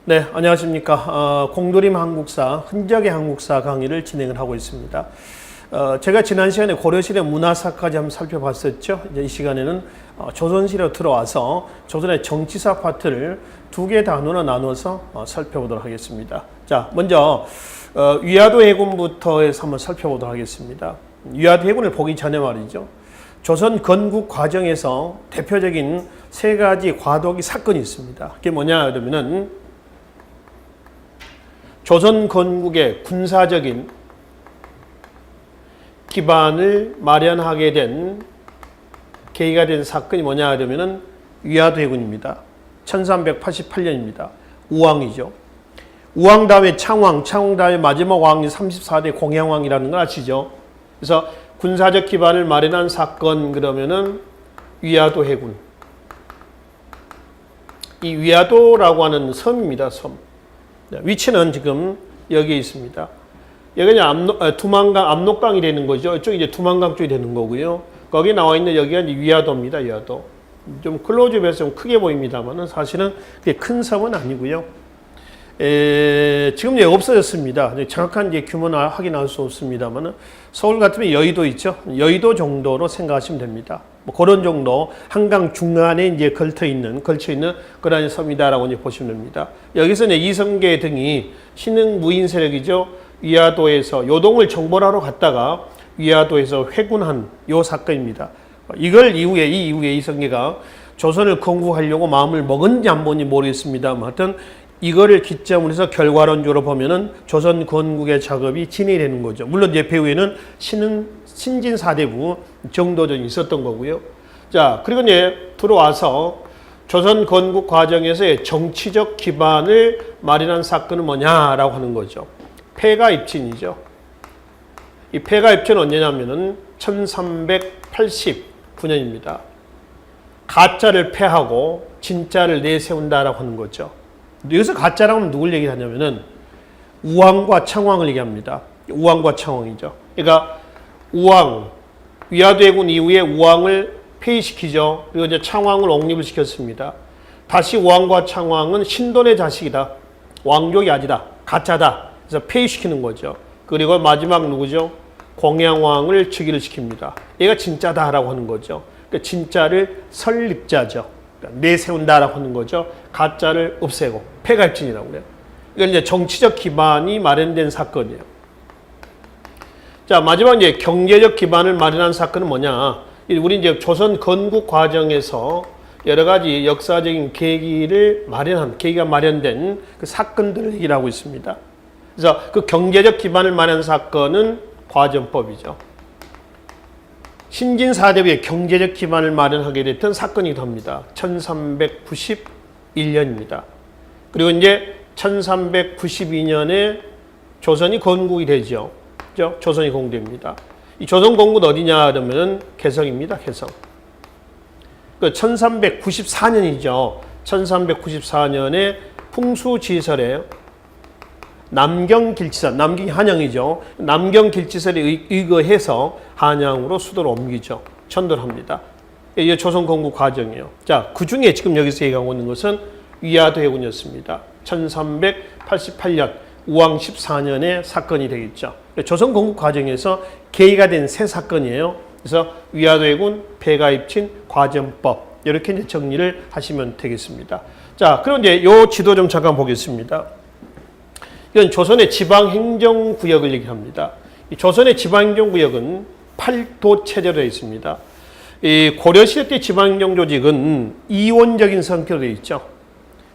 네, 안녕하십니까. 공돌임 한국사, 흔적의 한국사 강의를 진행을 하고 있습니다. 제가 지난 시간에 고려시대 문화사까지 한번 살펴봤었죠. 이제 이 시간에는 조선시대로 들어와서 조선의 정치사 파트를 두 개 단원으로 나눠서 살펴보도록 하겠습니다. 자, 먼저 위화도 해군부터 해서 한번 살펴보도록 하겠습니다. 위화도 해군을 보기 전에 말이죠. 조선 건국 과정에서 대표적인 세 가지 과도기 사건이 있습니다. 그게 뭐냐 그러면은 조선 건국의 군사적인 기반을 마련하게 된 계기가 된 사건이 뭐냐 그러면은 위화도 해군입니다. 1388년입니다. 우왕이죠. 우왕 다음에 창왕 다음에 마지막 왕이 34대 공양왕이라는 걸 아시죠? 그래서 군사적 기반을 마련한 사건 그러면은 위화도 해군. 이 위화도라고 하는 섬입니다. 섬. 위치는 지금 여기에 있습니다. 여기는 두만강, 압록강이 되는 거죠. 이쪽이 이제 두만강 쪽이 되는 거고요. 거기 나와 있는 여기가 이제 위화도입니다. 위화도. 좀 클로즈업해서 좀 크게 보입니다만은 사실은 그게 큰 섬은 아니고요. 지금 이제 없어졌습니다. 정확한 이제 규모는 확인할 수 없습니다만은 서울 같으면 여의도 있죠. 여의도 정도로 생각하시면 됩니다. 뭐 그런 정도 한강 중간에 이제 걸쳐 있는 그런 섬이다라고 이제 보시면 됩니다. 여기서 이제 이성계 등이 신흥 무인 세력이죠. 위화도에서 요동을 정벌하러 갔다가 위화도에서 회군한 요 사건입니다. 이 이후에 이성계가 조선을 건국하려고 마음을 먹은지 안 먹은지 모르겠습니다만 하여튼 이거를 기점으로 해서 결과론적으로 보면은 조선 건국의 작업이 진행이 되는 거죠. 물론 이제 배후에는 신진 사대부 정도전이 있었던 거고요. 자, 그리고 이제 들어와서 조선 건국 과정에서의 정치적 기반을 마련한 사건은 뭐냐라고 하는 거죠. 폐가 입진이죠. 이 폐가 입진은 언제냐면은 1389년입니다. 가짜를 폐하고 진짜를 내세운다라고 하는 거죠. 여기서 가짜라고 하면 누굴 얘기하냐면은 우왕과 창왕을 얘기합니다. 우왕과 창왕이죠. 그러니까 우왕, 위화도 해군 이후에 우왕을 폐위시키죠. 그리고 이제 창왕을 옹립을 시켰습니다. 다시 우왕과 창왕은 신돈의 자식이다. 왕족이 아니다. 가짜다. 그래서 폐위시키는 거죠. 그리고 마지막 누구죠? 공양왕을 즉위를 시킵니다. 얘가 진짜다라고 하는 거죠. 그러니까 진짜를 설립자죠. 내세운다라고 하는 거죠. 가짜를 없애고 폐가입진이라고 그래요. 이건 이제 정치적 기반이 마련된 사건이에요. 자, 마지막 이제 경제적 기반을 마련한 사건은 뭐냐? 우리 이제 조선 건국 과정에서 여러 가지 역사적인 계기가 마련된 그 사건들을 얘기하고 있습니다. 그래서 그 경제적 기반을 마련한 사건은 과전법이죠. 신진사대부의 경제적 기반을 마련하게 됐던 사건이기도 합니다. 1391년입니다. 그리고 이제 1392년에 조선이 건국이 되죠. 그죠? 조선이 건국됩니다. 이 조선 건국은 어디냐 그러면 개성입니다. 개성. 그 1394년이죠. 1394년에 풍수지설에 남경길치사, 남경이 한양이죠. 남경길치설에 의거해서 한양으로 수도를 옮기죠. 천도를 합니다. 이게 조선 건국 과정이에요. 자, 그 중에 지금 여기서 얘기하고 있는 것은 위화도 해군이었습니다. 1388년 우왕 14년의 사건이 되겠죠. 조선 건국 과정에서 계기가 된 세 사건이에요. 그래서 위화도 해군, 폐가입진, 과전법 이렇게 이제 정리를 하시면 되겠습니다. 자, 그럼 이제 요 지도 좀 잠깐 보겠습니다. 이건 조선의 지방행정구역을 얘기합니다. 이 조선의 지방행정구역은 8도 체제로 되어 있습니다. 이 고려시대 때 지방행정조직은 이원적인 성격으로 되어 있죠.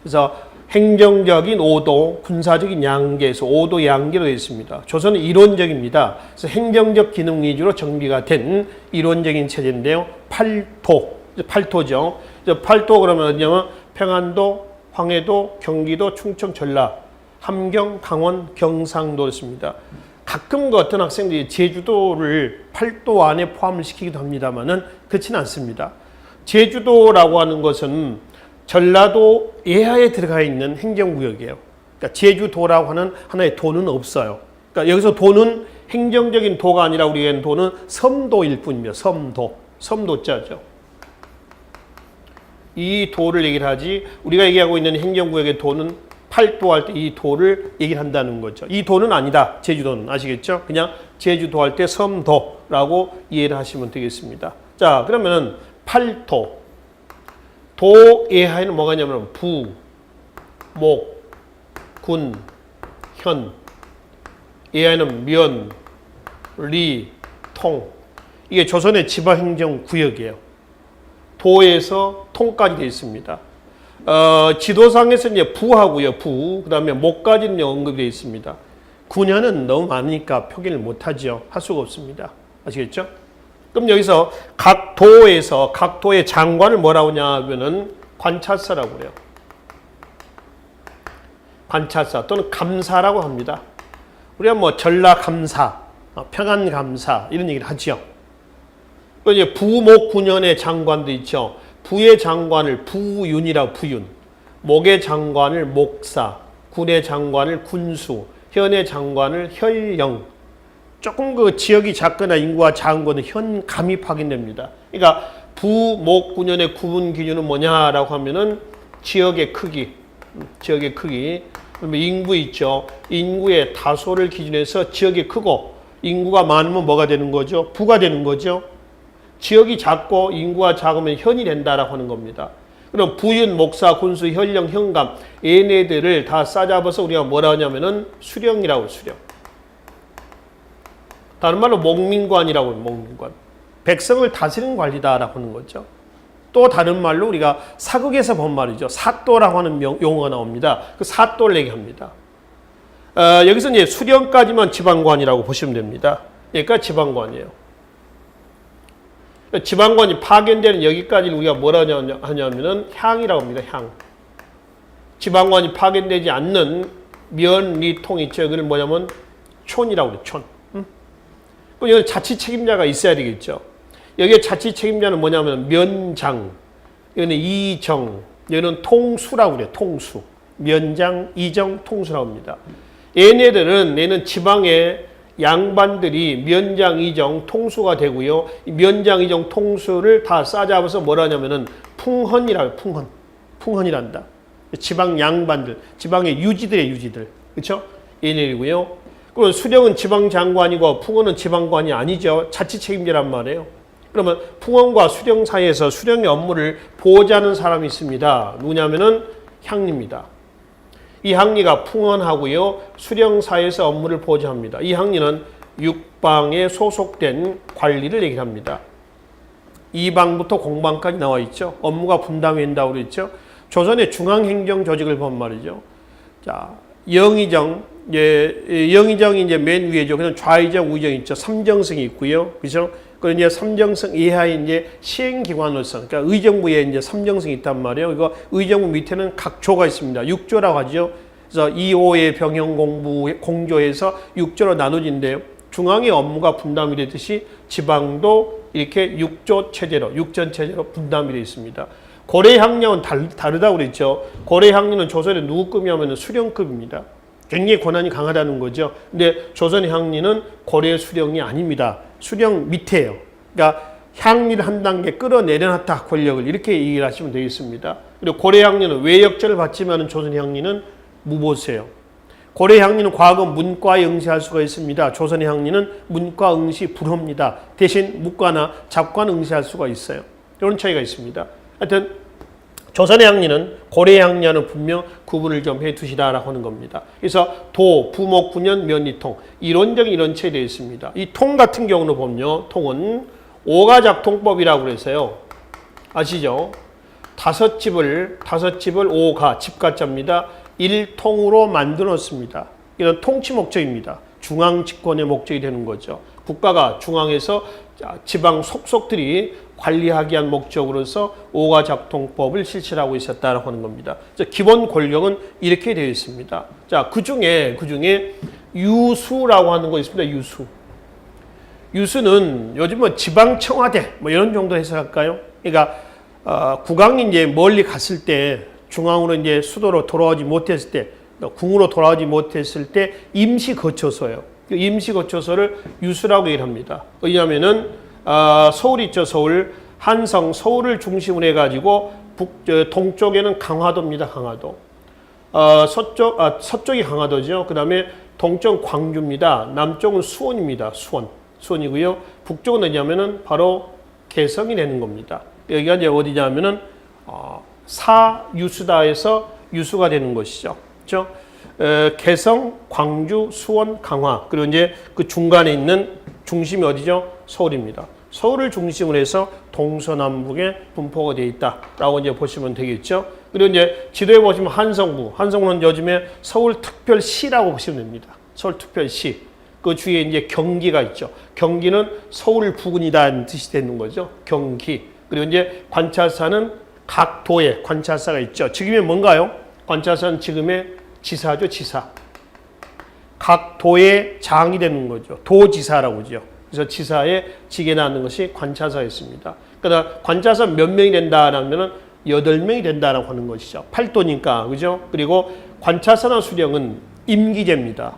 그래서 행정적인 5도, 군사적인 양계에서 5도 양계로 되어 있습니다. 조선은 이론적입니다. 그래서 행정적 기능 위주로 정비가 된 이론적인 체제인데요. 8도죠. 8도 그러면 어디냐면 평안도, 황해도, 경기도, 충청, 전라, 함경, 강원, 경상도였습니다. 가끔 그 어떤 학생들이 제주도를 8도 안에 포함을 시키기도 합니다만은 그렇지는 않습니다. 제주도라고 하는 것은 전라도 예하에 들어가 있는 행정구역이에요. 그러니까 제주도라고 하는 하나의 도는 없어요. 그러니까 여기서 도는 행정적인 도가 아니라 우리에게는 도는 섬도일 뿐입니다. 섬도자죠. 이 도를 얘기를 하지 우리가 얘기하고 있는 행정구역의 도는 팔도 할 때 이 도를 얘기를 한다는 거죠. 이 도는 아니다. 제주도는 아시겠죠? 그냥 제주도 할 때 섬도라고 이해를 하시면 되겠습니다. 자, 그러면은 팔도. 도의 하에는 뭐가 있냐면 부, 목, 군, 현. 예하에는 면, 리, 통. 이게 조선의 지방행정구역이에요. 도에서 통까지 되어 있습니다. 지도상에서 이제 부하고요, 부. 그 다음에 목까지는 언급되어 있습니다. 군현은 너무 많으니까 표기를 못하죠. 할 수가 없습니다. 아시겠죠? 그럼 여기서 각 도에서 각 도의 장관을 뭐라고 하냐 하면은 관찰사라고 그래요. 관찰사 또는 감사라고 합니다. 우리가 뭐 전라감사, 평안감사 이런 얘기를 하죠. 또 이제 부목 군현의 장관도 있죠. 부의 장관을 부윤이라고 부윤, 목의 장관을 목사, 군의 장관을 군수, 현의 장관을 혈령. 조금 그 지역이 작거나 인구가 작은 거는 현감이 확인됩니다. 그러니까 부목 군현의 구분 기준은 뭐냐라고 하면은 지역의 크기, 지역의 크기. 그러면 인구 있죠. 인구의 다소를 기준해서 지역이 크고 인구가 많으면 뭐가 되는 거죠? 부가 되는 거죠. 지역이 작고 인구가 작으면 현이 된다라고 하는 겁니다. 그럼 부윤, 목사, 군수, 혈령, 현감 얘네들을 다 싸잡아서 우리가 뭐라 하냐면은 수령이라고 수령. 다른 말로 목민관이라고 해요. 목민관. 백성을 다스리는 관리다라고 하는 거죠. 또 다른 말로 우리가 사극에서 본 말이죠. 사또라고 하는 용어가 나옵니다. 그 사또를 얘기합니다. 여기서 이제 수령까지만 지방관이라고 보시면 됩니다. 그러니까 지방관이에요. 지방관이 파견되는 여기까지를 우리가 뭐라 하냐면은 향이라고 합니다. 향. 지방관이 파견되지 않는 면, 리, 통 있죠. 여기를 뭐냐면 촌이라고 그래요. 촌. 그럼 여기 자치 책임자가 있어야 되겠죠. 여기에 자치 책임자는 뭐냐면 면장, 여기는 이정, 여기는 통수라고 그래요. 통수. 면장, 이정, 통수라고 합니다. 얘네는 지방의 양반들이 면장, 이정, 통수가 되고요. 이 면장, 이정, 통수를 다 싸잡아서 뭐라 하냐면은 풍헌이라고 풍헌. 풍헌이란다. 지방 양반들, 지방의 유지들의 유지들. 그렇죠? 얘네이고요. 그리고 수령은 지방 장관이고 풍헌은 지방관이 아니죠. 자치 책임자란 말이에요. 그러면 풍헌과 수령 사이에서 수령의 업무를 보호하는 사람이 있습니다. 누구냐면은 향리입니다. 이 향리가 풍헌하고요. 수령사에서 업무를 보좌합니다. 이 향리는 육방에 소속된 관리를 얘기를 합니다. 2방부터 공방까지 나와 있죠. 업무가 분담이 된다고 그랬죠. 조선의 중앙행정조직을 본 말이죠. 자, 영의정, 영의정이 이제 맨 위에죠. 그냥 좌의정, 우의정 있죠. 삼정성이 있고요. 그죠? 그리고 이제 삼정성 이하에 이제 시행기관으로서, 그러니까 의정부에 이제 삼정성이 있단 말이에요. 이거 의정부 밑에는 각 조가 있습니다. 6조라고 하죠. 그래서 2호의 병영공부 공조해서 6조로 나눠진대요. 중앙의 업무가 분담이 되듯이 지방도 이렇게 6조 체제로, 6전 체제로 분담이 되어 있습니다. 고려향령은 다르다고 그랬죠. 고려향령은 조선의 누구급이냐면 수령급입니다. 굉장히 권한이 강하다는 거죠. 근데 조선의 향리는 고려의 수령이 아닙니다. 수령 밑에요. 그러니까 향리를 한 단계 끌어내려놨다 권력을 이렇게 얘기를 하시면 되겠습니다. 그리고 고려 향리는 외역제를 받지만 조선 향리는 무보세요. 고려 향리는 과거 문과에 응시할 수가 있습니다. 조선의 향리는 문과 응시 불허입니다. 대신 무과나 잡과는 응시할 수가 있어요. 이런 차이가 있습니다. 하여튼 조선의 향리는 고려의 향리와는 분명 구분을 좀 해두시라라고 하는 겁니다. 그래서 도, 부목, 군현, 면리통 이론적인 이런 체에 되어 있습니다. 이 통 같은 경우는 보면요. 통은 오가작통법이라고 그래서요. 아시죠? 다섯 집을 오가, 집가자입니다. 일통으로 만들어 놓습니다. 이런 통치 목적입니다. 중앙 집권의 목적이 되는 거죠. 국가가 중앙에서 지방 속속들이 관리하기 위한 목적으로서 오가작통법을 실시하고 있었다라고 하는 겁니다. 기본 권력은 이렇게 되어 있습니다. 자, 그 중에 유수라고 하는 거 있습니다. 유수. 유수는 요즘은 지방청와대 뭐 이런 정도 해석할까요? 그러니까 국왕이 이제 멀리 갔을 때 중앙으로 이제 수도로 돌아오지 못했을 때 궁으로 돌아오지 못했을 때 임시 거처소예요. 임시 거처소를 유수라고 얘기를 합니다. 왜냐하면은 서울 있죠. 서울 한성 서울을 중심으로 해가지고 동쪽에는 강화도입니다. 강화도. 서쪽이 강화도죠. 그 다음에 동쪽 광주입니다. 남쪽은 수원입니다. 수원이고요. 북쪽은 어디냐면은 바로 개성이 되는 겁니다. 여기가 이제 어디냐면은 사유수다에서 유수가 되는 것이죠. 그렇죠? 개성, 광주, 수원, 강화. 그리고 이제 그 중간에 있는 중심이 어디죠? 서울입니다. 서울을 중심으로 해서 동서남북에 분포가 되어 있다라고 이제 보시면 되겠죠. 그리고 이제 지도에 보시면 한성부는 요즘에 서울특별시라고 보시면 됩니다. 서울특별시. 그 주위에 이제 경기가 있죠. 경기는 서울 부근이다는 뜻이 되는 거죠. 경기. 그리고 이제 관찰사는 각 도에 관찰사가 있죠. 지금이 뭔가요? 관찰사는 지금의 지사죠, 지사. 각 도의 장이 되는 거죠. 도지사라고 하죠. 그래서 지사에 직에 나는 것이 관찰사였습니다. 그러니까 관찰사 몇 명이 된다라면은 8명이 된다라고 하는 것이죠. 8도니까, 그죠? 그리고 관찰사나 수령은 임기제입니다.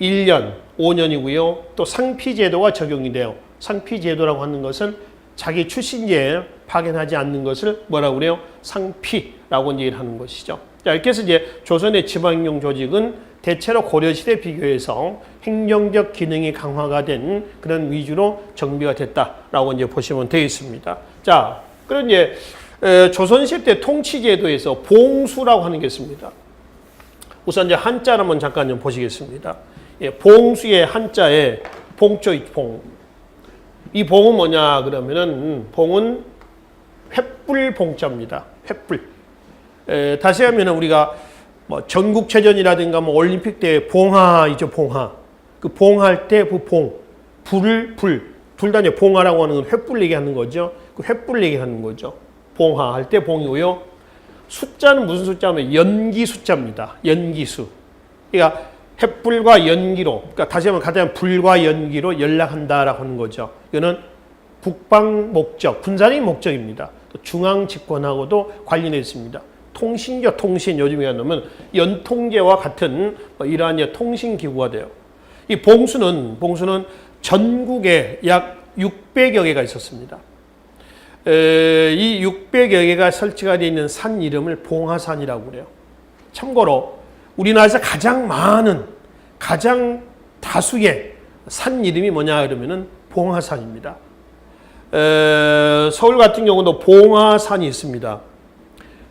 1년, 5년이고요. 또 상피제도가 적용이 돼요. 상피제도라고 하는 것은 자기 출신지에 파견하지 않는 것을 뭐라고 그래요? 상피라고 얘기를 하는 것이죠. 자, 이렇게 해서 이제 조선의 지방행정 조직은 대체로 고려시대 비교해서 행정적 기능이 강화가 된 그런 위주로 정비가 됐다라고 이제 보시면 되겠습니다. 자, 그럼 이제 조선시대 때 통치제도에서 봉수라고 하는 게 있습니다. 우선 이제 한자를 한번 잠깐 좀 보시겠습니다. 예, 봉수의 한자에 봉조 봉. 이 봉은 뭐냐 그러면은 봉은 횃불 봉자입니다. 횃불. 다시 하면은 우리가 뭐 전국체전이라든가 뭐 올림픽 때 봉화이죠, 봉화. 그 봉할 때 그 봉, 둘 다 이제 봉화라고 하는 건 횃불 얘기하는 거죠. 그 횃불 얘기하는 거죠. 봉화할 때 봉이고요. 숫자는 무슨 숫자면 연기 숫자입니다. 연기수. 그러니까 횃불과 연기로, 그러니까 다시 한번 가장 불과 연기로 연락한다라고 하는 거죠. 이거는 국방 목적, 군사적인 목적입니다. 또 중앙 집권하고도 관련해 있습니다. 통신교, 통신, 요즘에 하면 연통제와 같은 이러한 통신기구가 돼요. 이 봉수는 전국에 약 600여 개가 있었습니다. 이 600여 개가 설치가 되어 있는 산 이름을 봉화산이라고 그래요. 참고로 우리나라에서 가장 다수의 산 이름이 뭐냐 그러면은 봉화산입니다. 서울 같은 경우도 봉화산이 있습니다.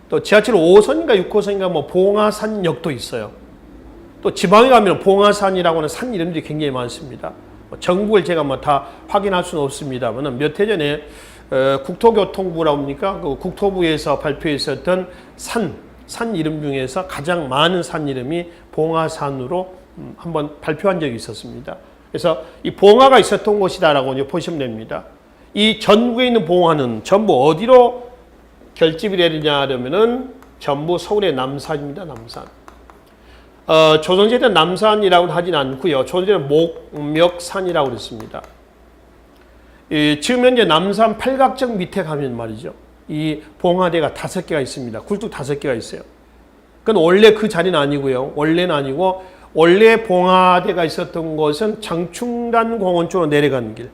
또 지하철 5호선인가 6호선인가 뭐 봉화산역도 있어요. 또 지방에 가면 봉화산이라고 하는 산 이름들이 굉장히 많습니다. 전국을 제가 뭐 다 확인할 수는 없습니다만 몇 해 전에 국토교통부라고 합니까? 그 국토부에서 발표했었던 산 이름 중에서 가장 많은 산 이름이 봉화산으로 한번 발표한 적이 있었습니다. 그래서 이 봉화가 있었던 곳이다라고 이제 보시면 됩니다. 이 전국에 있는 봉화는 전부 어디로 결집이 되느냐 하면은 전부 서울의 남산입니다. 남산. 조선시대는 남산이라고 하진 않고요. 조선시대는 목멱산이라고 그랬습니다. 지금 현재 남산 팔각정 밑에 가면 말이죠. 이 봉화대가 5개가 있습니다. 굴뚝 5개가 있어요. 그건 원래 그 자리는 아니고요. 원래는 아니고 원래 봉화대가 있었던 곳은 장충단 공원 쪽으로 내려가는 길.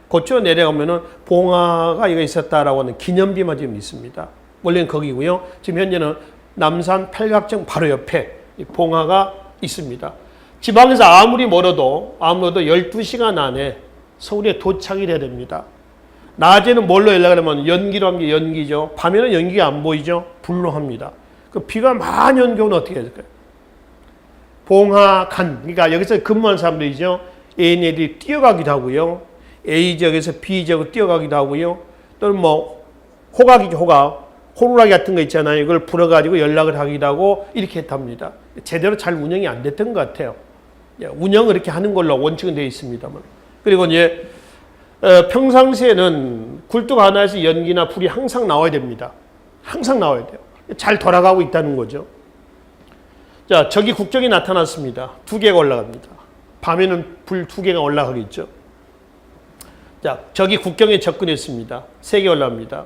그쪽으로 내려가면은 봉화가 이거 있었다라고 하는 기념비만 지금 있습니다. 원래는 거기고요. 지금 현재는 남산 팔각정 바로 옆에 봉화가 있습니다. 지방에서 아무리 멀어도 12시간 안에 서울에 도착이 돼야 됩니다. 낮에는 뭘로 연락을 하면 연기로 하면 연기죠. 밤에는 연기가 안 보이죠. 불로 합니다. 그 비가 많이 온 경우는 어떻게 해야 될까요? 봉화간, 그러니까 여기서 근무한 사람들이죠. 얘네들이 뛰어가기도 하고요. A 지역에서 B 지역으로 뛰어가기도 하고요. 또는 뭐 호각이죠, 호각. 호루라기 같은 거 있잖아요. 이걸 불어가지고 연락을 하기도 하고 이렇게 했답니다. 제대로 잘 운영이 안 됐던 것 같아요. 운영을 이렇게 하는 걸로 원칙은 되어 있습니다만. 그리고 이제 평상시에는 굴뚝 하나에서 연기나 불이 항상 나와야 됩니다. 항상 나와야 돼요. 잘 돌아가고 있다는 거죠. 자, 저기 국정이 나타났습니다. 2개가 올라갑니다. 밤에는 불 2개가 올라가겠죠. 자, 저기 국경에 접근했습니다. 3개 올라갑니다.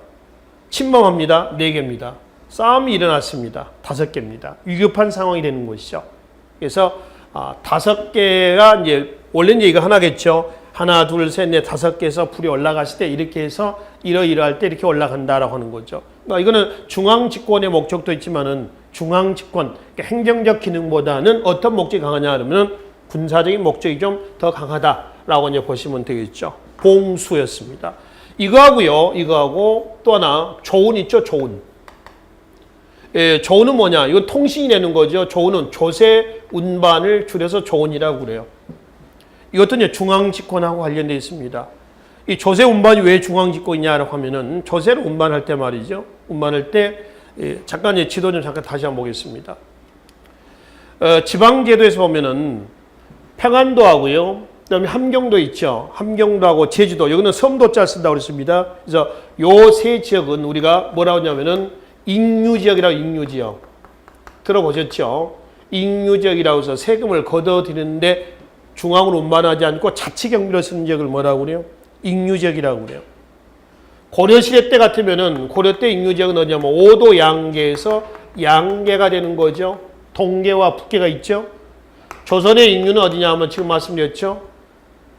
침범합니다. 4개입니다. 싸움이 일어났습니다. 5개입니다. 위급한 상황이 되는 것이죠. 그래서 5개가 이제 원래는 이거 하나겠죠. 하나, 둘, 셋, 넷, 5개에서 불이 올라갔을 때 이렇게 해서 이러이러할 때 이렇게 올라간다라고 하는 거죠. 그러니까 이거는 중앙 집권의 목적도 있지만은 중앙 집권, 그러니까 행정적 기능보다는 어떤 목적이 강하냐 하면 군사적인 목적이 좀 더 강하다라고 이제 보시면 되겠죠. 봉수였습니다. 이거하고 또 하나 조운 있죠, 조운. 예, 조운은 뭐냐? 이건 통신이 되는 거죠. 조운은 조세 운반을 줄여서 조운이라고 그래요. 이것도 이제 중앙 집권하고 관련되어 있습니다. 이 조세 운반이 왜 중앙 집권이냐라고 하면은 조세를 운반할 때 말이죠. 운반할 때 잠깐 지도 좀 잠깐 다시 한번 보겠습니다. 지방제도에서 보면은 평안도하고요. 그다음에 함경도 있죠. 함경도하고 제주도. 여기는 섬도자 쓴다고 그랬습니다. 그래서 요 세 지역은 우리가 뭐라고 하냐면은 익류지역이라고 익류지역. 들어보셨죠? 익류지역이라고 해서 세금을 걷어들이는데 중앙으로 운반하지 않고 자치경비로 쓰는 지역을 뭐라고 그래요? 익류지역이라고 그래요. 고려시대 때 같으면은 고려 때 익류지역은 어디냐면 오도 양계에서 양계가 되는 거죠. 동계와 북계가 있죠. 조선의 익류는 어디냐 하면 지금 말씀드렸죠.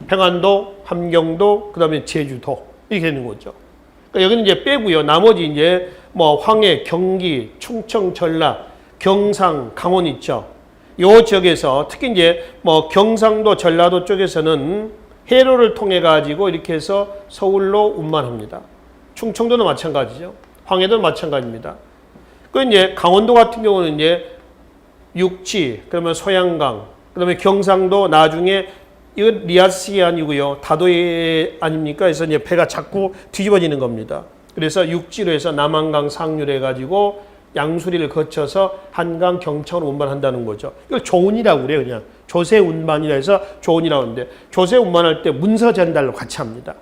평안도, 함경도, 그 다음에 제주도 이렇게 되는 거죠. 그러니까 여기는 이제 빼고요. 나머지 이제 뭐 황해, 경기, 충청, 전라, 경상, 강원 있죠. 요 지역에서 특히 이제 뭐 경상도, 전라도 쪽에서는 해로를 통해 가지고 이렇게 해서 서울로 운반합니다. 충청도는 마찬가지죠. 황해도 마찬가지입니다. 그 이제 강원도 같은 경우는 이제 육지, 그러면 소양강, 그다음에 경상도 나중에 이건 리아스이 아니고요. 다도해 아닙니까? 그래서 이제 배가 자꾸 뒤집어지는 겁니다. 그래서 육지로 해서 남한강 상류로 해가지고 양수리를 거쳐서 한강 경천으로 운반한다는 거죠. 이걸 조운이라고 그래요. 그냥 조세 운반이라 해서 조운이라고 하는데 조세 운반할 때 문서 전달로 같이 합니다.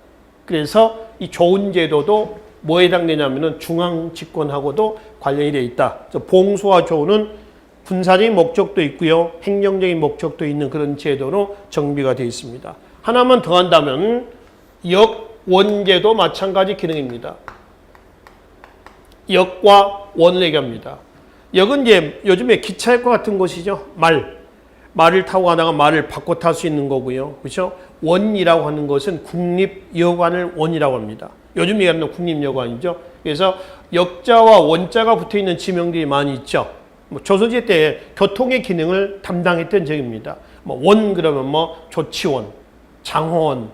그래서 이 조운 제도도 뭐에 해당되냐면은 중앙 집권하고도 관련이 되어 있다. 그래서 봉수와 조운은 군사적인 목적도 있고요. 행정적인 목적도 있는 그런 제도로 정비가 되어 있습니다. 하나만 더 한다면 역원제도 마찬가지 기능입니다. 역과 원을 얘기합니다. 역은 이제 요즘에 기차역과 같은 곳이죠. 말을 타고 가다가 말을 바꿔 탈 수 있는 거고요. 그렇죠? 원이라고 하는 것은 국립여관을 원이라고 합니다. 요즘 얘기하는 국립여관이죠. 그래서 역자와 원자가 붙어 있는 지명들이 많이 있죠. 조선시대 때 교통의 기능을 담당했던 지역입니다. 원 그러면 조치원, 장호원,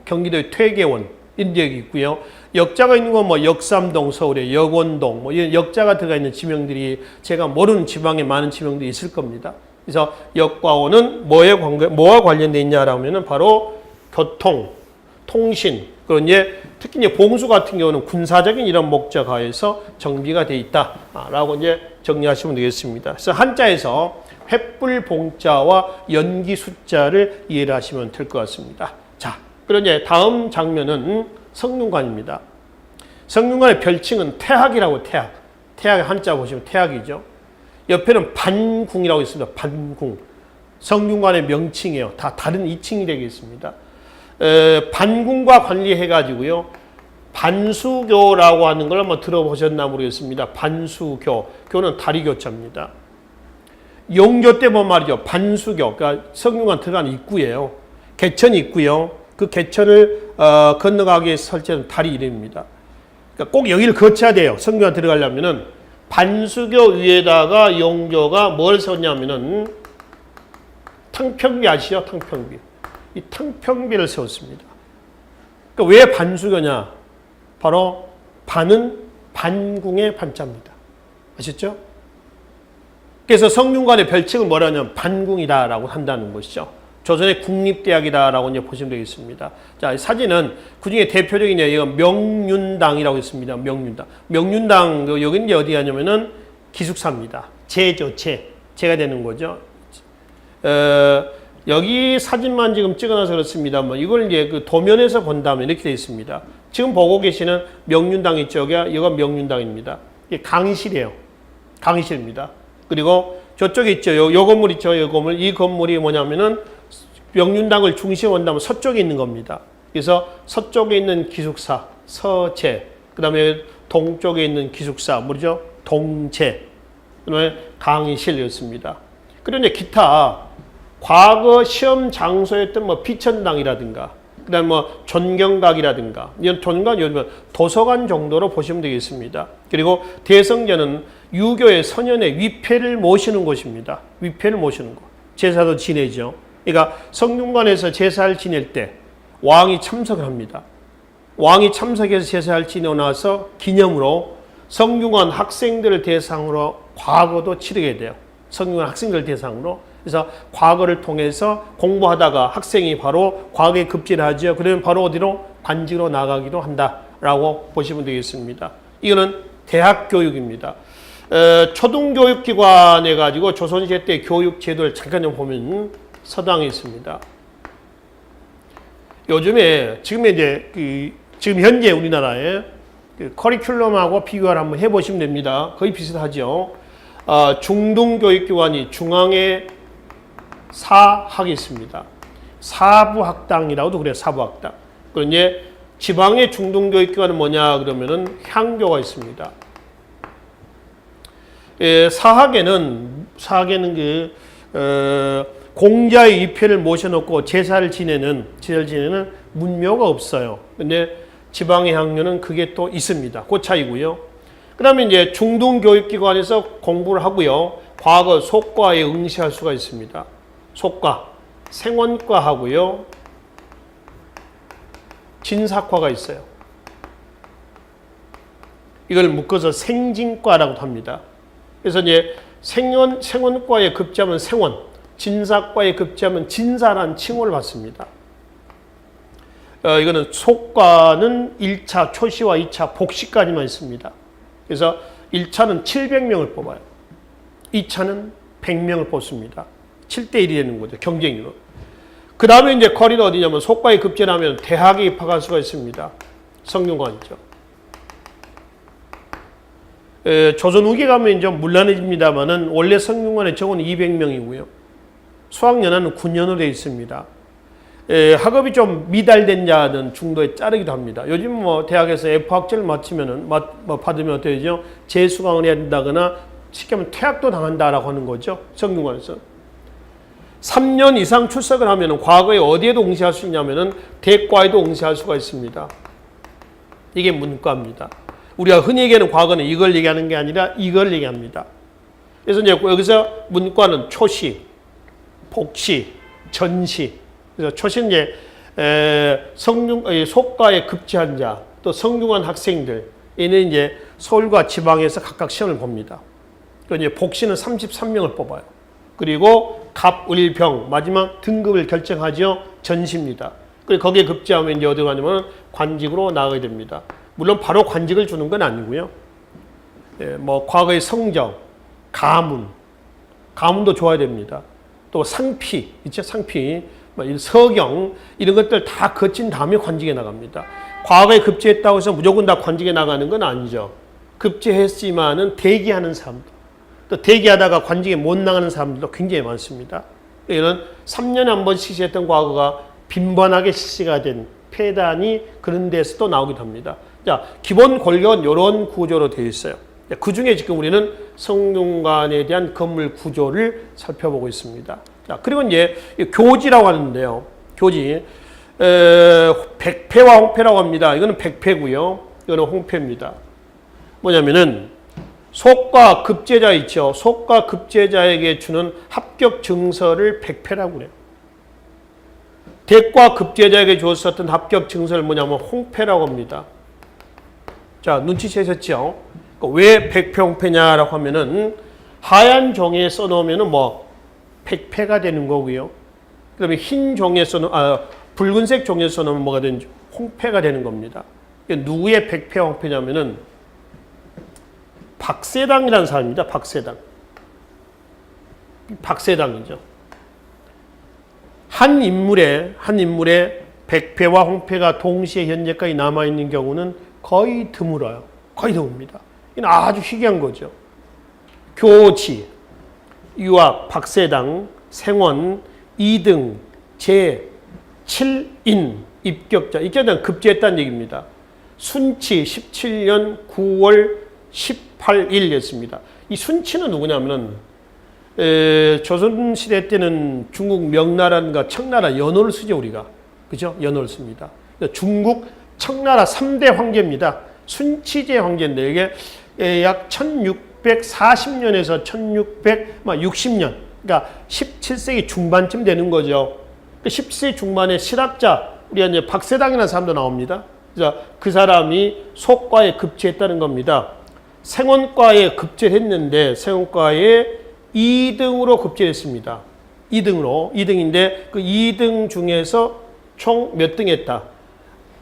경기도의 퇴계원 이런 지역이 있고요. 역자가 있는 건 역삼동 서울의 역원동 이런 역자가 들어가 있는 지명들이 제가 모르는 지방에 많은 지명들이 있을 겁니다. 그래서 역과 원은 뭐와 관련돼 있냐라면은 바로 교통, 통신 그런 특히 이제 봉수 같은 경우는 군사적인 이런 목적하에서 정비가 돼 있다라고 이제 정리하시면 되겠습니다. 그래서 한자에서 횃불 봉자와 연기 숫자를 이해를 하시면 될 것 같습니다. 자, 그럼 이제 다음 장면은 성균관입니다. 성균관의 별칭은 태학이라고 태학의 한자 보시면 태학이죠. 옆에는 반궁이라고 있습니다. 반궁. 성균관의 명칭이에요. 다 다른 이칭이 되겠습니다. 반궁과 관리해가지고요. 반수교라고 하는 걸 한번 들어보셨나 모르겠습니다. 반수교. 교는 다리교자입니다. 용교 때 보면 말이죠. 반수교. 그러니까 성균관 들어가는 입구예요. 개천이 있고요. 그 개천을 건너가기 위해 설치한 다리 이름입니다. 그러니까 꼭 여기를 거쳐야 돼요. 성균관 들어가려면은 반수교 위에다가 용교가 뭘 세웠냐면은 탕평비 아시죠? 탕평비. 이 탕평비를 세웠습니다. 그러니까 왜 반수교냐? 바로 반은 반궁의 반자입니다. 아셨죠? 그래서 성균관의 별칭은 뭐라냐면 반궁이다라고 한다는 것이죠. 조선의 국립대학이다라고 이제 보시면 되겠습니다. 자, 사진은 그중에 대표적인 이건 명륜당이라고 있습니다. 명륜당. 명륜당 여기 이제 어디 가냐면은 기숙사입니다. 제가 되는 거죠. 여기 사진만 지금 찍어놔서 그렇습니다. 이걸 이제 그 도면에서 본다면 이렇게 되어 있습니다. 지금 보고 계시는 명륜당 있죠? 여기가 명륜당입니다. 이게 강의실이에요. 강의실입니다. 그리고 저쪽에 있죠? 요 건물 있죠? 요 건물. 이 건물이 뭐냐면은 명륜당을 중심으로 본다면 서쪽에 있는 겁니다. 그래서 서쪽에 있는 기숙사, 서재. 그 다음에 동쪽에 있는 기숙사, 뭐죠? 동재. 그 다음에 강의실이었습니다. 그리고 이제 기타 과거 시험 장소였던 비천당이라든가, 그 다음에 존경각이라든가, 이런 존경각 요즘 도서관 정도로 보시면 되겠습니다. 그리고 대성전은 유교의 선현의 위패를 모시는 곳입니다. 위패를 모시는 곳. 제사도 지내죠. 그러니까 성균관에서 제사를 지낼 때 왕이 참석을 합니다. 왕이 참석해서 제사를 지내고 나서 기념으로 성균관 학생들을 대상으로 과거도 치르게 돼요. 성균관 학생들 대상으로. 그래서 과거를 통해서 공부하다가 학생이 바로 과거에 급제를 하죠. 그러면 바로 어디로? 관직으로 나가기도 한다라고 보시면 되겠습니다. 이거는 대학 교육입니다. 초등교육기관에 가지고 조선시대 때 교육 제도를 잠깐 좀 보면 서당에 있습니다. 요즘에 지금 현재 우리나라의 커리큘럼하고 비교를 한번 해보시면 됩니다. 거의 비슷하죠. 중등교육기관이 중앙에 사학이 있습니다. 사부학당이라고도 그래요. 사부학당. 그리고 이제 지방의 중등교육기관은 뭐냐 그러면은 향교가 있습니다. 사학에는 공자의 위패를 모셔놓고 제사를 지내는 문묘가 없어요. 근데 지방의 향료는 그게 또 있습니다. 그 차이고요. 그 다음에 이제 중등교육기관에서 공부를 하고요. 과거 속과에 응시할 수가 있습니다. 속과, 생원과 하고요. 진사과가 있어요. 이걸 묶어서 생진과라고 합니다. 그래서 이제 생원과에 급제하면 생원, 진사과에 급제하면 진사라는 칭호를 받습니다. 이거는 속과는 1차 초시와 2차 복시까지만 있습니다. 그래서 1차는 700명을 뽑아요. 2차는 100명을 뽑습니다. 7대1이 되는 거죠. 경쟁률로. 그 다음에 이제 거리는 어디냐면 속과에 급제하면 대학에 입학할 수가 있습니다. 성균관이죠. 조선 후기 가면 이제 문란해집니다만은 원래 성균관의 정원은 200명이고요. 수학연화는 9년으로 되어 있습니다. 학업이 좀 미달된 자는 중도에 자르기도 합니다. 요즘 뭐 대학에서 F학제를 받으면 어떻게 되죠? 재수강을 해야 된다거나 쉽게 하면 퇴학도 당한다라고 하는 거죠. 성균관에서. 3년 이상 출석을 하면 과거에 어디에도 응시할 수 있냐면은 대과에도 응시할 수가 있습니다. 이게 문과입니다. 우리가 흔히 얘기하는 과거는 이걸 얘기하는 게 아니라 이걸 얘기합니다. 그래서 이제 여기서 문과는 초시, 복시, 전시. 그래서 초시는 이제 속과에 급제한 자, 또 성균관 학생들, 얘는 이제 서울과 지방에서 각각 시험을 봅니다. 그리고 이제 복시는 33명을 뽑아요. 그리고 갑, 을, 병, 마지막 등급을 결정하죠. 전시입니다. 그리고 거기에 급제하면 이제 어디 가냐면 관직으로 나가게 됩니다. 물론 바로 관직을 주는 건 아니고요. 뭐 과거의 성적, 가문도 좋아야 됩니다. 또 상피, 있죠? 상피, 서경 이런 것들 다 거친 다음에 관직에 나갑니다. 과거에 급제했다고 해서 무조건 다 관직에 나가는 건 아니죠. 급제했지만은 대기하는 사람들, 또 대기하다가 관직에 못 나가는 사람들도 굉장히 많습니다. 이런 3년에 한 번씩 실시했던 과거가 빈번하게 실시가 된 폐단이 그런 데서 또 나오기도 합니다. 자, 기본 권력은 이런 구조로 되어 있어요. 그 중에 지금 우리는 성균관에 대한 건물 구조를 살펴보고 있습니다. 자, 그리고 이제 교지라고 하는데요. 교지. 백패와 홍패라고 합니다. 이거는 백패고요. 이거는 홍패입니다. 뭐냐면은 속과 급제자 있죠. 속과 급제자에게 주는 합격 증서를 백패라고 그래요. 대과 급제자에게 주었었던 합격 증서를 뭐냐면 홍패라고 합니다. 자, 눈치채셨죠? 왜 백패 홍패냐라고 하면은 하얀 종이에 써놓으면은 백패가 되는 거고요. 그다음에 흰 종이에 붉은색 종이에 써놓으면 뭐가 되는지 홍패가 되는 겁니다. 누구의 백패 홍패냐면은 박세당이라는 사람입니다. 박세당이죠. 한 인물의 백패와 홍패가 동시에 현재까지 남아있는 경우는 거의 드물어요. 거의 드뭅니다. 이건 아주 희귀한 거죠. 교지, 유학, 박세당, 생원, 2등, 제, 7인, 입격자는 급제했다는 얘기입니다. 순치 17년 9월 18일이었습니다. 이 순치는 누구냐면은 조선시대 때는 중국 명나라인가 청나라 연호를 쓰죠, 우리가. 그죠? 연호를 씁니다. 중국 청나라 3대 황제입니다. 순치제 황제인데 이게 약 1640년에서 1660년, 그러니까 17세기 중반쯤 되는 거죠. 17세기 중반에 실학자, 우리가 이제 박세당이라는 사람도 나옵니다. 그래서 그 사람이 속과에 급제했다는 겁니다. 생원과에 급제를 했는데 생원과에 2등으로 급제를 했습니다. 2등인데 그 2등 중에서 총 몇 등 했다?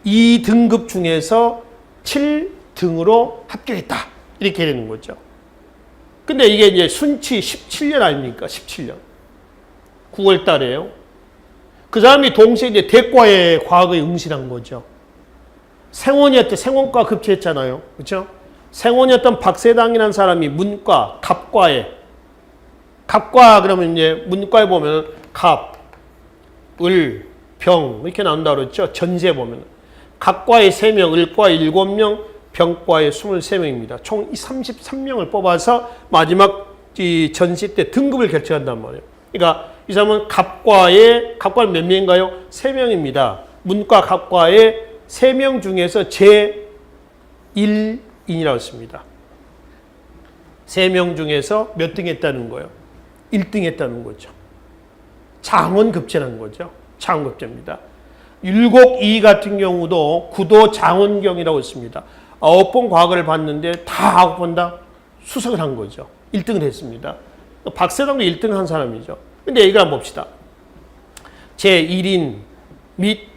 2등급 중에서 7등으로 합격했다. 이렇게 되는 거죠. 근데 이게 이제 순치 17년 아닙니까? 17년. 9월 달에요. 그 사람이 동시에 이제 대과에 과학에 응시한 거죠. 생원이었대. 생원과 급제했잖아요. 그렇죠? 생원이었던 박세당이라는 사람이 문과, 갑과에, 갑과 그러면 이제 문과에 보면 갑, 을, 병 이렇게 나온다 그랬죠. 전세 보면 갑과에 3명, 을과에 7명, 병과에 23명입니다. 총 33명을 뽑아서 마지막 이 전시 때 등급을 결정한단 말이에요. 그러니까 이 사람은 갑과는 몇 명인가요? 3명입니다. 문과 갑과에 3명 중에서 제1인이라고 했습니다. 3명 중에서 몇 등 했다는 거예요? 1등 했다는 거죠. 장원급제라는 거죠. 장원급제입니다. 율곡이 같은 경우도 구도 장원경이라고 있습니다. 9번 과거를 봤는데 다 9번 다 수석을 한 거죠. 1등을 했습니다. 박세당도 1등 한 사람이죠. 근데 이거 한번 봅시다. 제1인 및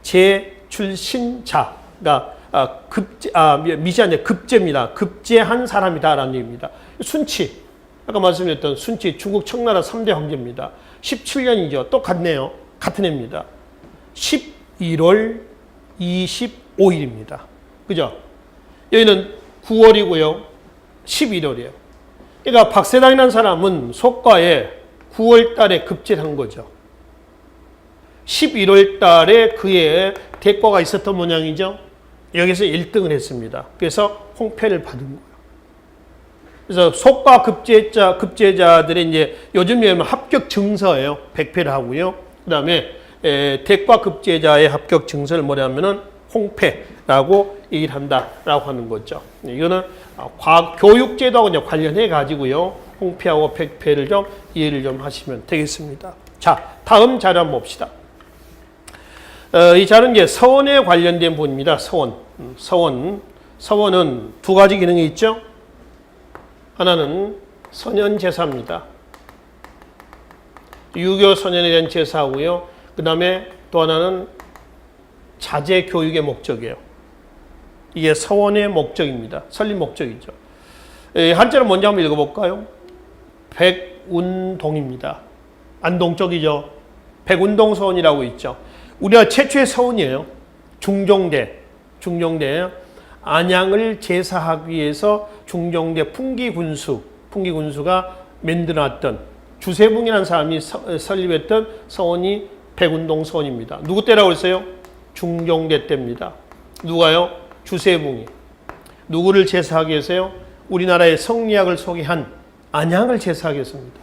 제출신자, 그러니까 밑이 아니라 급제입니다. 급제한 사람이다라는 얘기입니다. 순치, 아까 말씀드렸던 순치, 중국 청나라 3대 황제입니다. 17년이죠. 또 같네요. 같은 해입니다. 11월 25일입니다. 그죠? 여기는 9월이고요. 11월이에요. 그러니까 박세당이라는 사람은 속과에 9월 달에 급제를 한 거죠. 11월 달에 그의 대과가 있었던 모양이죠. 여기서 1등을 했습니다. 그래서 홍패를 받은 거예요. 그래서 속과 급제자들의 이제 요즘 얘기하면 합격 증서예요. 100패를 하고요. 그 다음에 대과 급제자의 합격 증서를 뭐냐면은 홍패라고 얘기를 한다라고 하는 거죠. 이거는 교육제도하고 이제 관련해 가지고요. 홍패하고 100패를 좀 이해를 좀 하시면 되겠습니다. 자, 다음 자료 한번 봅시다. 이 자료는 이제 서원에 관련된 부분입니다. 서원은 두 가지 기능이 있죠. 하나는 선현제사입니다. 유교 선현에 대한 제사고요. 그 다음에 또 하나는 자제 교육의 목적이에요. 이게 서원의 목적입니다. 설립 목적이죠. 한자로 먼저 한번 읽어볼까요? 백운동입니다. 안동 쪽이죠. 백운동 서원이라고 있죠. 우리가 최초의 서원이에요. 중종대 안양을 제사하기 위해서 중종대 풍기군수가 만들어놨던 주세붕이라는 사람이 설립했던 서원이 백운동 서원입니다. 누구 때라고 했어요? 중종대 때입니다. 누가요? 주세붕이. 누구를 제사하기 위해서요? 우리나라의 성리학을 소개한 안양을 제사하기 위해서입니다.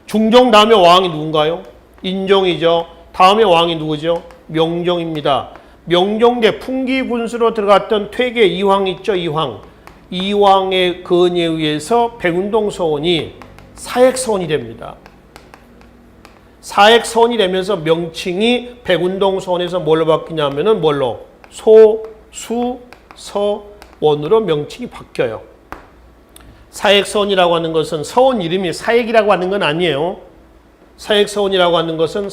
중종 다음에 왕이 누군가요? 인종이죠. 다음에 왕이 누구죠? 명종입니다. 명종대 풍기군수로 들어갔던 퇴계 이황 있죠? 이황의 건의에 의해서 백운동 서원이 사액서원이 됩니다. 사액서원이 되면서 명칭이 백운동 서원에서 뭘로 바뀌냐면은 뭘로? 서원으로 명칭이 바뀌어요. 사액서원이라고 하는 것은 서원 이름이 사액이라고 하는 건 아니에요. 사액서원이라고 하는 것은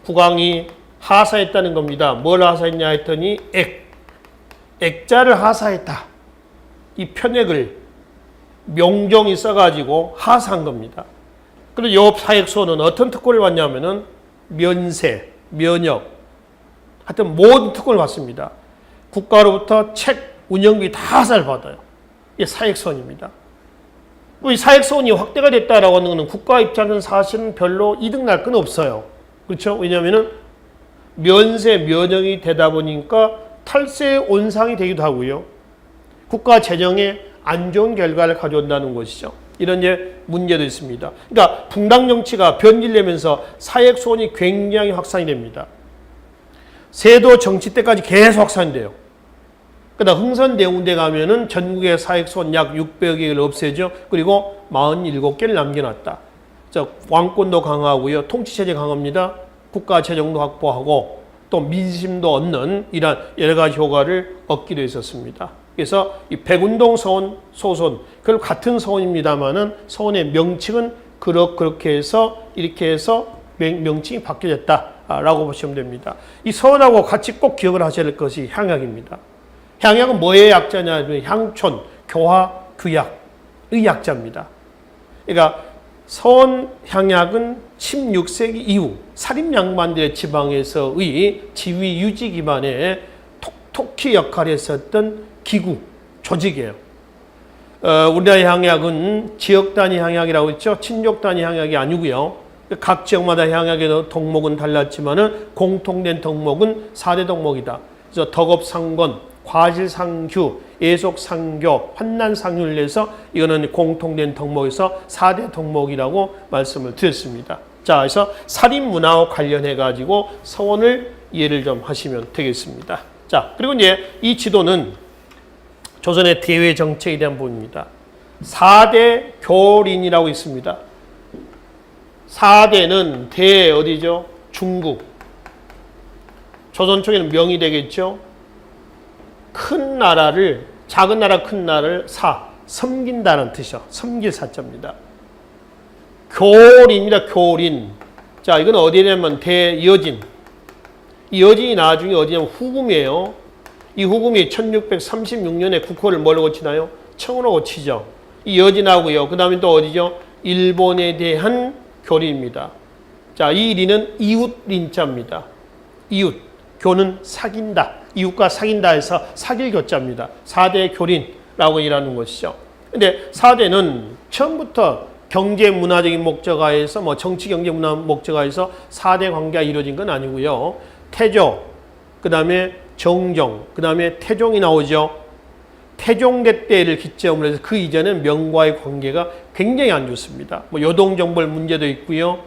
국왕이 하사했다는 겁니다. 뭘 하사했냐 했더니 액자를 하사했다. 이 편액을 명종이 써가지고 하사한 겁니다. 그리고 이 사액서원은 어떤 특권을 받냐면은 면세, 면역, 하여튼 모든 특권을 받습니다. 국가로부터 책, 운영비 다 하사를 받아요. 이게 사액서원입니다. 이 사액서원이 확대가 됐다라고 하는 것은 국가 입장에서는 사실은 별로 이득 날 건 없어요. 그렇죠? 왜냐하면은 면세, 면역이 되다 보니까 탈세 온상이 되기도 하고요. 국가 재정에 안 좋은 결과를 가져온다는 것이죠. 이런 이제 문제도 있습니다. 그러니까 붕당 정치가 변질되면서 사액소원이 굉장히 확산이 됩니다. 세도 정치 때까지 계속 확산돼요. 그다음 흥선대운대 가면은 전국의 사익소원 약 600여 개를 없애죠. 그리고 47개를 남겨놨다. 왕권도 강화하고요. 통치체제 강화입니다. 국가재정도 확보하고 또 민심도 얻는 이런 여러 가지 효과를 얻기도 했었습니다. 그래서 이 백운동 서원, 소선, 그걸 같은 서원입니다만은 서원의 명칭은 그렇게 해서 이렇게 해서 명칭이 바뀌어졌다라고 보시면 됩니다. 이 서원하고 같이 꼭 기억을 하셔야 될 것이 향약입니다. 향약은 뭐의 약자냐? 향촌, 교화, 규약의 약자입니다. 그러니까 서원 향약은 16세기 이후 사립양반들의 지방에서의 지위 유지 기반의 톡톡히 역할을 했었던 기구, 조직이에요. 우리나라의 향약은 지역 단위 향약이라고 했죠. 친족 단위 향약이 아니고요. 각 지역마다 향약의 덕목은 달랐지만은 공통된 덕목은 4대 덕목이다. 그래서 덕업상권, 과실상규, 예속상교, 환난상률을 내서 이거는 공통된 덕목에서 4대 덕목이라고 말씀을 드렸습니다. 자, 그래서 살인문화와 관련해 가지고 서원을 이해를 좀 하시면 되겠습니다. 자, 그리고 이제 이 지도는 조선의 대외 정책에 대한 부분입니다. 4대 교린이라고 있습니다. 4대는 대 어디죠? 중국. 조선 쪽에는 명이 되겠죠. 큰 나라를, 작은 나라 큰 나라를 섬긴다는 뜻이죠. 섬길 사자입니다. 교린입니다. 교린. 자, 이건 어디냐면 대여진. 이 여진이 나중에 어디냐면 후금이에요. 이 후금이 1636년에 국호를 뭘로 고치나요? 청으로 고치죠. 이 여진하고요. 그 다음에 또 어디죠? 일본에 대한 교린입니다. 자, 이 리는 이웃린자입니다. 이웃. 교는 사귄다. 이웃과 사귄다 해서 사귈 교자입니다. 4대 교린라고 일하는 것이죠. 근데 4대는 처음부터 경제 문화적인 목적하에서 뭐 정치 경제 문화 목적하에서 4대 관계가 이루어진 건 아니고요. 태조, 그 다음에 정종, 그 다음에 태종이 나오죠. 태종대 때를 기점으로 해서 그 이전엔 명과의 관계가 굉장히 안 좋습니다. 뭐 요동정벌 문제도 있고요.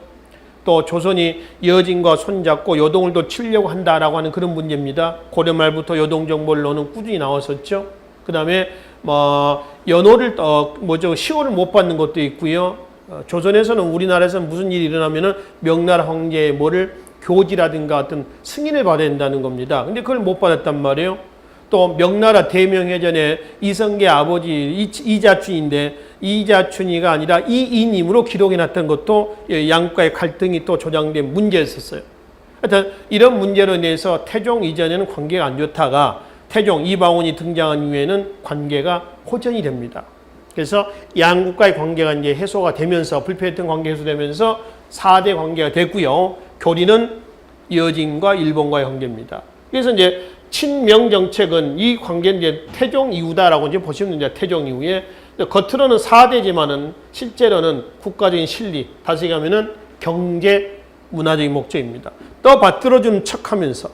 또 조선이 여진과 손잡고 요동을 또 치려고 한다라고 하는 그런 문제입니다. 고려 말부터 요동정벌로는 꾸준히 나왔었죠. 그 다음에 뭐 연호를 시호를 못 받는 것도 있고요. 조선에서는 우리나라에서는 무슨 일이 일어나면은 명나라 황제의 뭐를 교지라든가 어떤 승인을 받아야 된다는 겁니다. 근데 그걸 못 받았단 말이에요. 또 명나라 대명해전에 이성계 아버지 이자춘인데 이자춘이가 아니라 이인임으로 기록해놨던 것도 양국과의 갈등이 또 조장된 문제였었어요. 하여튼 이런 문제로 인해서 태종 이전에는 관계가 안 좋다가 태종 이방원이 등장한 이후에는 관계가 호전이 됩니다. 그래서 양국과의 관계가 이제 해소가 되면서 불편했던 관계 해소되면서 4대 관계가 됐고요. 교리는 여진과 일본과의 관계입니다. 그래서 이제 친명 정책은 이 관계는 이제 태종 이후다라고 이제 보시면 이제 태종 이후에 겉으로는 4대지만은 실제로는 국가적인 실리, 다시 가면은 경제 문화적인 목적입니다. 떠받들어주는 척하면서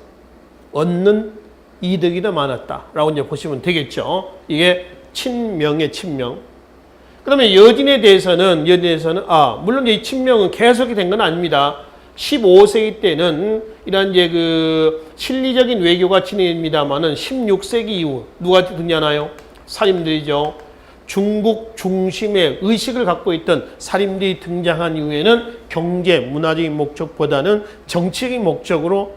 얻는 이득이 더 많았다라고 이제 보시면 되겠죠. 이게 친명의 친명. 그다음에 여진에 대해서는 물론 이 친명은 계속이 된 건 아닙니다. 15세기 때는 이런 이제 그 실리적인 외교가 진행됩니다만은 16세기 이후 누가 등장하나요? 사림들이죠. 중국 중심의 의식을 갖고 있던 사림들이 등장한 이후에는 경제, 문화적인 목적보다는 정치적인 목적으로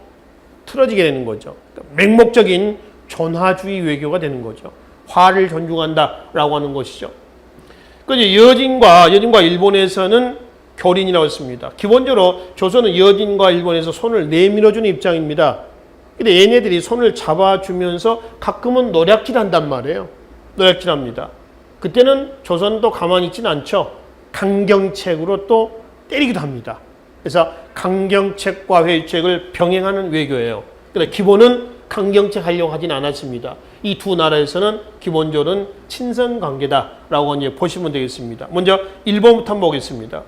틀어지게 되는 거죠. 맹목적인 존화주의 외교가 되는 거죠. 화를 존중한다라고 하는 것이죠. 그래서 여진과 일본에서는 교린이라고 했습니다. 기본적으로 조선은 여진과 일본에서 손을 내밀어주는 입장입니다. 근데 얘네들이 손을 잡아주면서 가끔은 노략질 한단 말이에요. 노략질 합니다. 그때는 조선도 가만히 있지는 않죠. 강경책으로 또 때리기도 합니다. 그래서 강경책과 회유책을 병행하는 외교예요. 근데 기본은 강경책 하려고 하진 않았습니다. 이 두 나라에서는 기본적으로는 친선 관계다라고 이제 보시면 되겠습니다. 먼저 일본부터 한번 보겠습니다.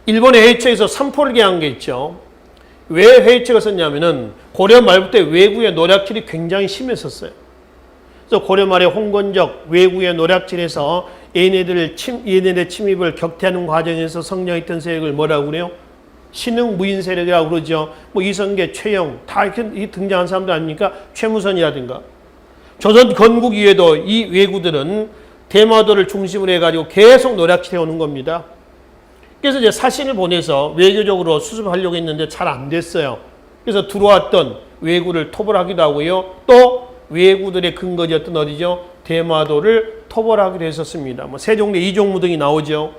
일본의 회유책에서 삼포를 개한 게 있죠. 왜 회유책을 썼냐면은 고려 말부터 외구의 노략질이 굉장히 심했었어요. 그래서 고려 말에 홍건적 외구의 노략질에서 얘네들의 침입을 격퇴하는 과정에서 성장했던 세력을 뭐라고 그래요? 신흥 무인 세력이라고 그러죠. 뭐 이성계, 최영 다 이렇게 등장한 사람들 아닙니까? 최무선이라든가. 조선 건국 이후에도 이 왜구들은 대마도를 중심으로 해가지고 계속 노략질해 오는 겁니다. 그래서 이제 사신을 보내서 외교적으로 수습하려고 했는데 잘 안 됐어요. 그래서 들어왔던 왜구를 토벌하기도 하고요. 또 왜구들의 근거지였던 어디죠? 대마도를 토벌하기도 했었습니다. 뭐 세종대 이종무 등이 나오죠.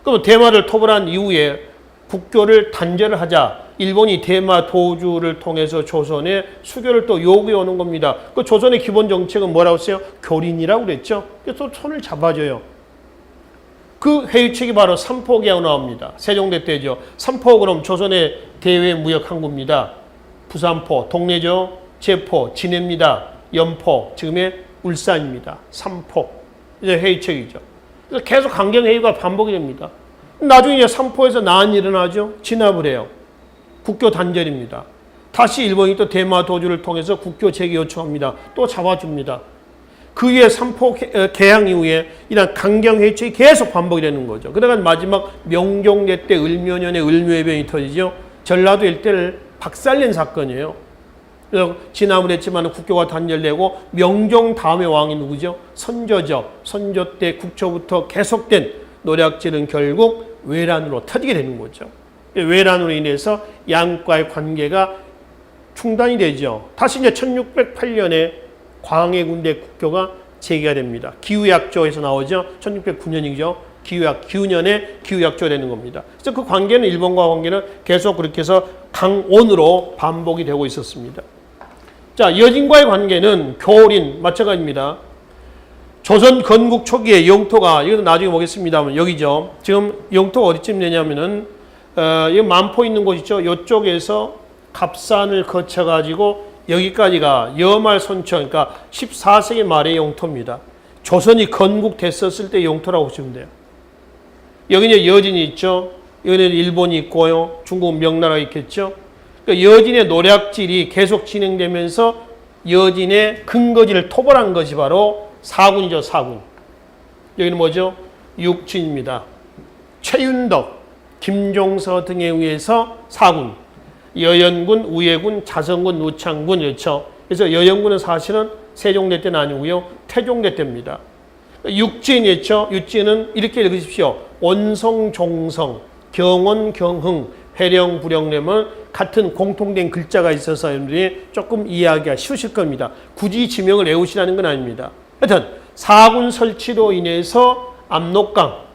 그럼 대마를 토벌한 이후에 국교를 단절을 하자. 일본이 대마 도주를 통해서 조선에 수교를 또 요구해 오는 겁니다. 그 조선의 기본 정책은 뭐라고 했어요? 교린이라고 그랬죠. 그래서 또 손을 잡아줘요. 그 회유책이 바로 삼포계약 나옵니다. 세종대 때죠. 삼포 그럼 조선의 대외 무역 항구입니다. 부산포, 동래죠. 제포, 진해입니다. 연포, 지금의 울산입니다. 삼포. 이제 회유책이죠. 그래서 계속 강경회의가 반복이 됩니다. 나중에 이제 삼포에서 난이 일어나죠. 진압을 해요. 국교 단절입니다. 다시 일본이 또 대마 도주를 통해서 국교 재개 요청합니다. 또 잡아줍니다. 그 위에 삼포 개항 이후에 이런 강경회의책이 계속 반복이 되는 거죠. 그러다가 마지막 명종대 때 을묘년에 을묘해변이 터지죠. 전라도 일대를 박살낸 사건이에요. 그래서 진압을 했지만 국교가 단절되고 명종 다음의 왕이 누구죠? 선조죠. 선조 때 국초부터 계속된 노략질은 결국 외란으로 터지게 되는 거죠. 외란으로 인해서 양과의 관계가 중단이 되죠. 다시 이제 1608년에 광해군대 국교가 재개가 됩니다. 기후약조에서 나오죠. 1609년이죠. 기후년에 기후약조가 되는 겁니다. 그래서 그 관계는 일본과 관계는 계속 그렇게 해서 강온으로 반복이 되고 있었습니다. 자, 여진과의 관계는 교린 마찬가지입니다. 조선 건국 초기에 영토가, 이것도 나중에 보겠습니다만 여기죠. 지금 영토가 어디쯤 되냐면은 이 만포 있는 곳 있죠. 이쪽에서 갑산을 거쳐가지고 여기까지가 여말 선천, 그러니까 14세기 말의 영토입니다. 조선이 건국됐었을 때 영토라고 보시면 돼요. 여기는 여진이 있죠. 여기는 일본이 있고요. 중국 명나라가 있겠죠. 그러니까 여진의 노략질이 계속 진행되면서 여진의 근거지를 토벌한 것이 바로 사군이죠. 사군. 여기는 뭐죠? 육진입니다. 최윤덕, 김종서 등에 의해서 사군. 여연군, 우예군, 자성군, 우창군 이렇죠. 그래서 여연군은 사실은 세종대 때는 아니고요. 태종대 때입니다. 육진이었죠. 육진은 이렇게 읽으십시오. 원성, 종성, 경원, 경흥, 회령, 불령내면 같은 공통된 글자가 있어서 여러분들이 조금 이해하기가 쉬우실 겁니다. 굳이 지명을 외우시라는 건 아닙니다. 하여튼 사군 설치로 인해서 압록강,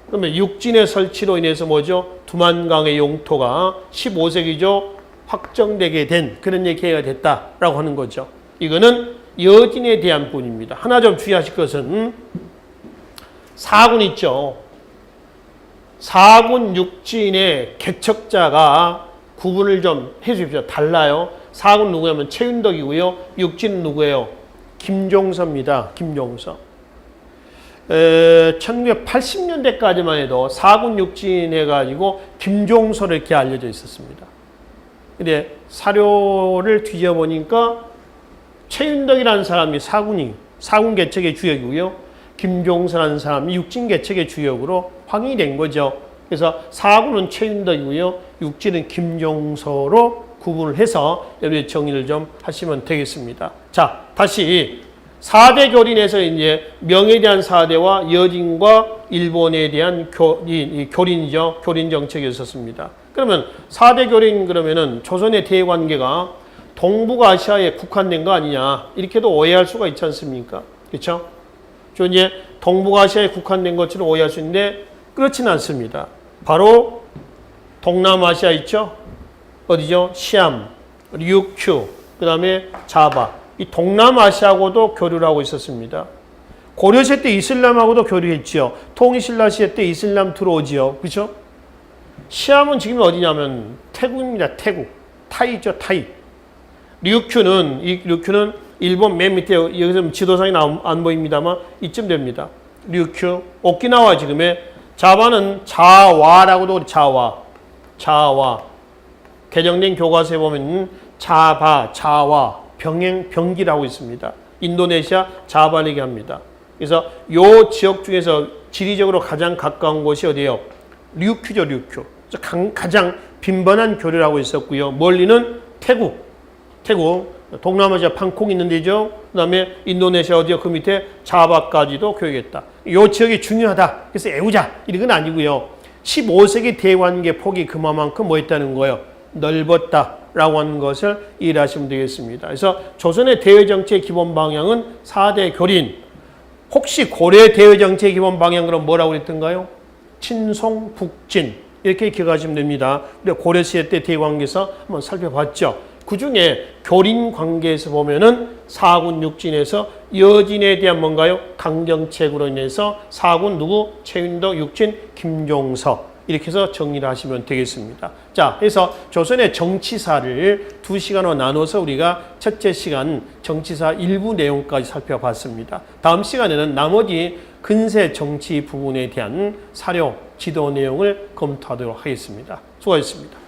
그러면 육진의 설치로 인해서 뭐죠? 두만강의 영토가 15세기죠. 확정되게 된 그런 얘기가 됐다라고 하는 거죠. 이거는 여진에 대한 부분입니다. 하나 좀 주의하실 것은 사군 있죠. 사군 육진의 개척자가 구분을 좀 해주십시오. 달라요. 사군 누구냐면 최윤덕이고요. 육진은 누구예요? 김종서입니다. 김종서. 1980년대까지만 해도 사군 육진 해가지고 김종서를 이렇게 알려져 있었습니다. 근데 사료를 뒤져보니까 최윤덕이라는 사람이 사군 개척의 주역이고요. 김종서라는 사람이 육진 개척의 주역으로 확인이 된 거죠. 그래서 사군은 최윤덕이고요. 육진은 김종서로 구분을 해서 여러분이 정리를 좀 하시면 되겠습니다. 자, 다시 4대 교린에서 이제 명에 대한 4대와 여진과 일본에 대한 교린이죠. 교린 정책이 있었습니다. 그러면 4대 교린 그러면은 조선의 대관계가 동북아시아에 국한된 거 아니냐. 이렇게도 오해할 수가 있지 않습니까? 그렇죠? 저 이제 동북아시아에 국한된 것처럼 오해할 수 있는데 그렇지는 않습니다. 바로 동남아시아 있죠? 어디죠? 시암, 류큐, 그 다음에 자바. 이 동남아시아하고도 교류를 하고 있었습니다. 고려시대 때 이슬람하고도 교류했지요. 통일신라 시대 때 이슬람 들어오지요. 그렇죠? 시암은 지금 어디냐면 태국입니다. 태국. 타이 있죠. 타이. 류큐는 일본 맨 밑에 여기서 지도상이 안 보입니다만 이쯤 됩니다. 류큐. 오키나와 지금의 자바는 자와라고도 자와. 개정된 교과서에 보면 자와. 병기라고 있습니다. 인도네시아 자바를 얘기합니다. 그래서 이 지역 중에서 지리적으로 가장 가까운 곳이 어디예요? 류큐죠, 류큐. 가장 빈번한 교류를 하고 있었고요. 멀리는 태국. 동남아시아 방콕 있는 데죠. 그다음에 인도네시아 어디요? 그 밑에 자바까지도 교육했다. 이 지역이 중요하다. 그래서 애우자 이런 건 아니고요. 15세기 대관계 폭이 그만큼 뭐 했다는 거예요? 넓었다라고 하는 것을 이해하시면 되겠습니다. 그래서 조선의 대외정치의 기본 방향은 4대 교린. 혹시 고려 대외정치의 기본 방향 그럼 뭐라고 그랬던가요? 친송, 북진 이렇게 기억하시면 됩니다. 우리가 고려시대 때 대관계에서 한번 살펴봤죠. 그 중에 교린 관계에서 보면은 사군 육진에서 여진에 대한 뭔가요? 강정책으로 인해서 사군 누구? 최윤덕, 육진, 김종서 이렇게 해서 정리를 하시면 되겠습니다. 자, 그래서 조선의 정치사를 2시간으로 나눠서 우리가 첫째 시간 정치사 일부 내용까지 살펴봤습니다. 다음 시간에는 나머지 근세 정치 부분에 대한 사료, 지도 내용을 검토하도록 하겠습니다. 수고하셨습니다.